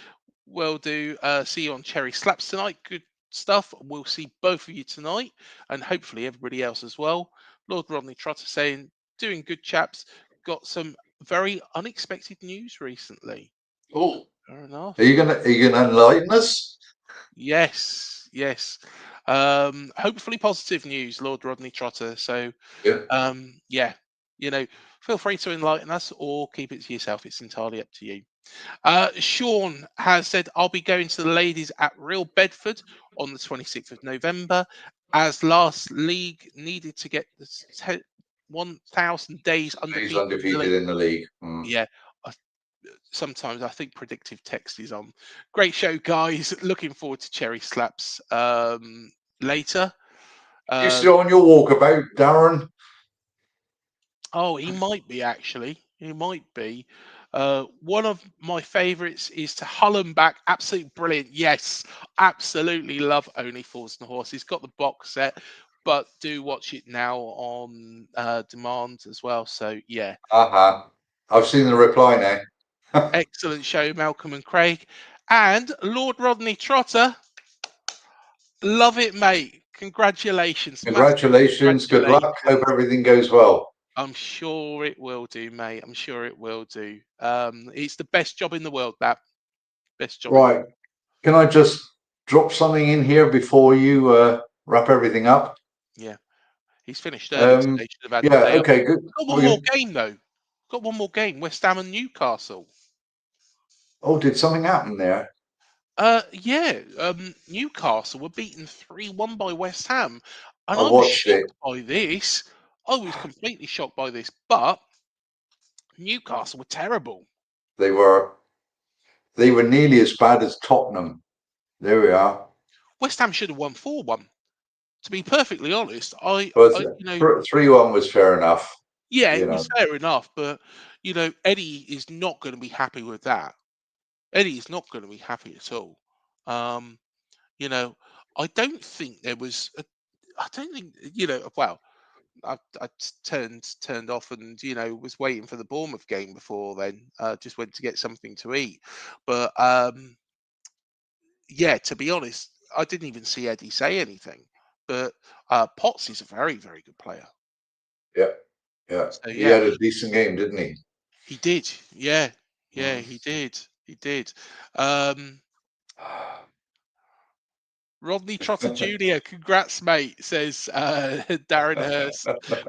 Will do. See you on Cherry Slaps tonight. Good stuff. We'll see both of you tonight, and hopefully everybody else as well. Lord Rodney Trotter saying, doing good, chaps. Got some very unexpected news recently. Oh, Fair enough. are you gonna enlighten us? Yes, yes. Hopefully positive news, Lord Rodney Trotter. So, Yeah. yeah, feel free to enlighten us or keep it to yourself. It's entirely up to you. Sean has said, I'll be going to the ladies at Real Bedford on the 26th of November, as last league needed to get the 1,000 days He's undefeated in the undefeated league. in the league. Mm. Yeah, I, sometimes I think predictive text is on. Great show, guys. Looking forward to Cherry Slaps later. You Uh, still on your walkabout, Darren? Oh, he might be actually. He might be. One of my favourites is to Holland back. Absolutely brilliant. Yes, absolutely love Only Fools and Horses. Got the box set, but do watch it now on demand as well. So yeah, Uh-huh. I've seen the reply now. excellent show, Malcolm and Craig, and Lord Rodney Trotter. Love it, mate. Congratulations, massive Congratulations. Good luck. Hope congratulations. everything goes well. I'm sure it will do, mate. I'm sure it will do. It's the best job in the world. That best job in the Right. Can I just drop something in here before you wrap everything up? yeah. He's finished early today. Should have had the Yeah. day off. Okay. Good. Got one more game though. Got one more game. West Ham and Newcastle. Oh, did something happen there? Yeah. Newcastle were beaten 3-1 by West Ham, and I I was watched it. shocked by this. I was completely shocked by this, but Newcastle were terrible. They were nearly as bad as Tottenham. There we are. West Ham should have won 4-1. To be perfectly honest, But you know, 3-1 was fair enough. yeah, You it know. was fair enough, but Eddie is not going to be happy with that. Eddie is not going to be happy at all. Um, you know, I don't think there was. I don't think Well, I turned off and was waiting for the Bournemouth game before then. Just went to get something to eat, but yeah, to be honest, I didn't even see Eddie say anything. But Potts is a very, very good player. Yeah, yeah. So He yeah, had a decent game, didn't he? he did. Yeah, yeah, Mm. he did. He did. Um, Rodney Trotter Jr., congrats, mate, says Darren Hurst.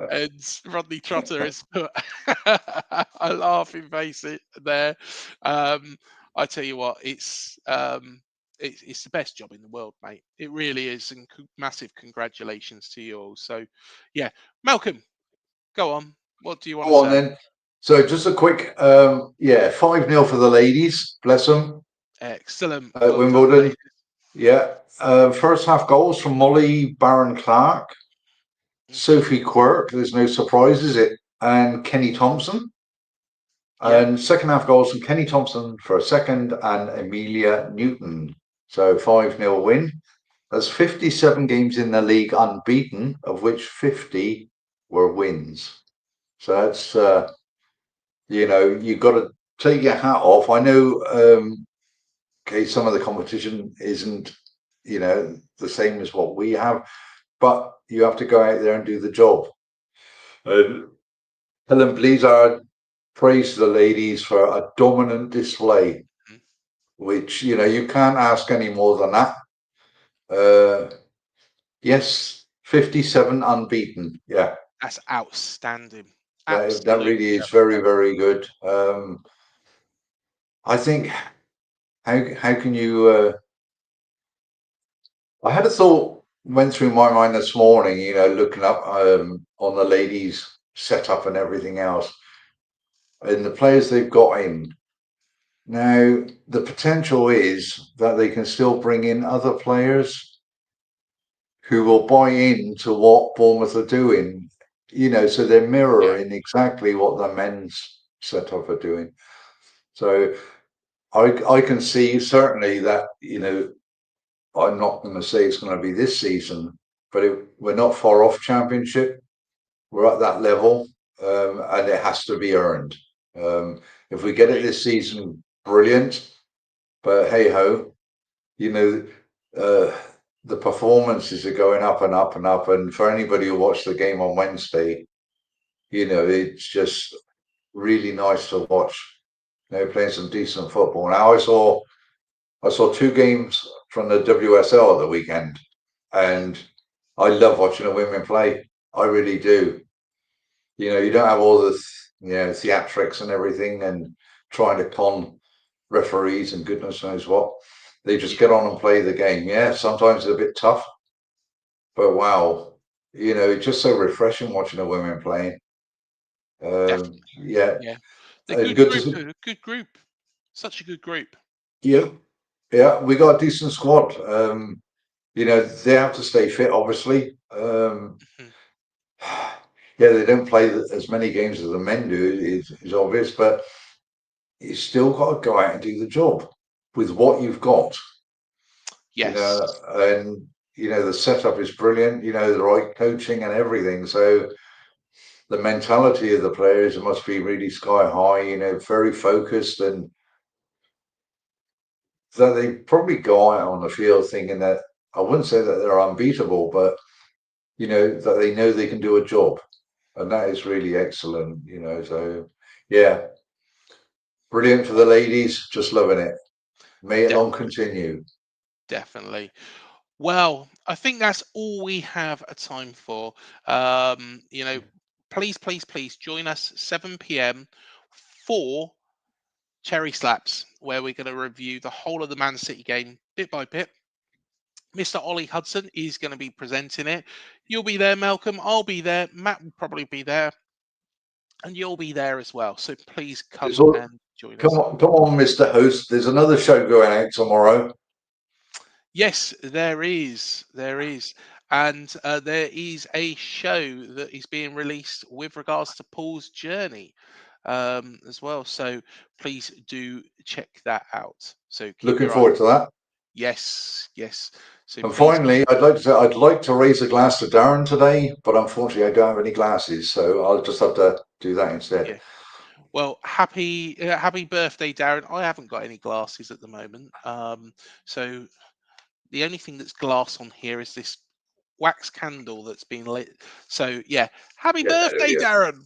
And Rodney Trotter has put a laughing face there. I tell you what, it's the best job in the world, mate. It really is. And massive congratulations to you all. So, yeah, Malcolm, go on. What do you want to Go on say? then. So just a quick, 5-0 for the ladies. Bless them Excellent. at Well done, Wimbledon. ladies. Yeah. First half goals from Molly Barron Clark, Mhm. Sophie Quirk. There's no surprise, is it? And Kenny Thompson. Yeah. And second half goals from Kenny Thompson for a second and Amelia Newton. So 5-0 win. There's 57 games in the league unbeaten, of which 50 were wins. So that's, you've got to take your hat off. I know, okay, some of the competition isn't, the same as what we have, but you have to go out there and do the job. Helen Blizzard praised the ladies for a dominant display, Mhm. which, you can't ask any more than that. Yes, 57 unbeaten. Yeah, That's outstanding. that really Absolutely is very, outstanding. very good. I think how can you? I had a thought went through my mind this morning. Looking up on the ladies' setup and everything else, and the players they've got in. Now, the potential is that they can still bring in other players who will buy into what Bournemouth are doing. So they're Yeah. mirroring exactly what the men's setup are doing. So I can see certainly that, I'm not going to say it's going to be this season, but we're not far off championship. We're at that level, and it has to be earned. If we get it Agreed. this season, brilliant. But hey ho, you know, uh, the performances are going up and up and up. And for anybody who watched the game on Wednesday, it's just really nice to watch. Playing some decent football. Now I saw two games from the WSL at the weekend, Mhm. and I love watching the women play. I really do. You don't have all the theatrics and everything, and trying to con referees and goodness knows what. They just Yeah, get on and play the game. Yeah, sometimes it's a bit tough, but wow, it's just so refreshing watching the women playing. definitely. Yeah, Yeah. They're and good good to group. see. A good group. Such a good group. Yeah, yeah, we got a decent squad. They have to stay fit, obviously. Mhm. Yeah, they don't play as many games as the men do, is obvious, but you still got to go out and do the job with what you've got, Yes, and the setup is brilliant, the right coaching and everything. So the mentality of the players must be really sky high, very focused, and that they probably go out on the field thinking that I wouldn't say that they're unbeatable, but that they know they can do a job, and that is really excellent. So yeah, brilliant for the ladies. Just loving it. May it long definitely. continue. Definitely. Well, I think that's all we have a time for. Please, please, please join us 7 p.m. for Cherry Slaps, where we're going to review the whole of the Man City game bit by bit. Mr. Ollie Hudson is going to be presenting it. You'll be there, Malcolm. I'll be there. Matt will probably be there. And you'll be there as well. So please come and join us. Come on, Mr. Host. There's another show going out tomorrow. Yes, there is. There is. And there is a show that is being released with regards to Paul's journey as well. So please do check that out. So looking forward to that. Yes, yes. So and finally, I'd like to raise a glass to Darren today, but unfortunately, I don't have any glasses, so I'll just have to do that instead. Yeah. Well, happy birthday, Darren. I haven't got any glasses at the moment, so the only thing that's glass on here is this wax candle that's been lit. So yeah, happy birthday, Darren.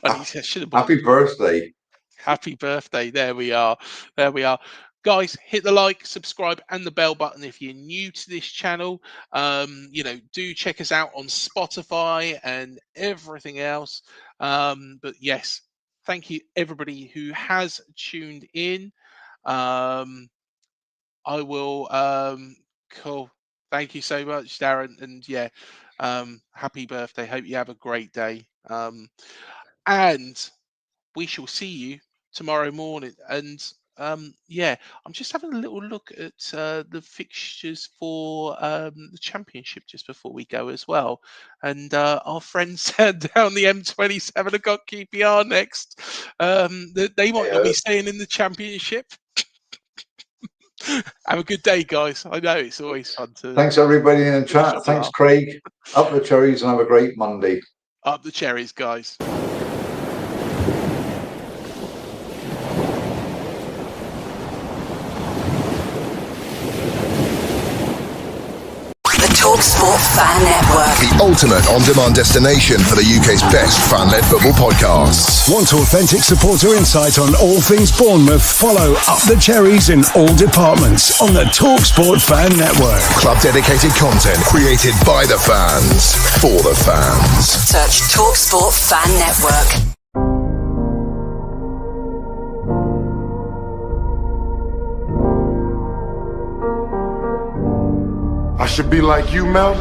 Happy birthday. Happy birthday. There we are. There we are. Guys, hit the like, subscribe, and the bell button if you're new to this channel. Do check us out on Spotify and everything else. But yes, thank you everybody who has tuned in. I will cool. Thank you so much, Darren. And yeah, happy birthday. Hope you have a great day. And we shall see you tomorrow morning. And yeah, I'm just having a little look at the fixtures for the championship just before we go as well. And our friends down the M27 have got QPR next. They might not be staying in the championship. Have a good day, guys. I know it's always fun to. Thanks, everybody in the chat. Thanks, Craig. Up the cherries and have a great Monday. Up the cherries, guys. TalkSport Fan Network. The ultimate on-demand destination for the UK's best fan-led football podcasts. Want authentic supporter insight on all things Bournemouth? Follow Up the Cherries in all departments on the TalkSport Fan Network. Club-dedicated content created by the fans, for the fans. Search TalkSport Fan Network. I should be like you, Mel.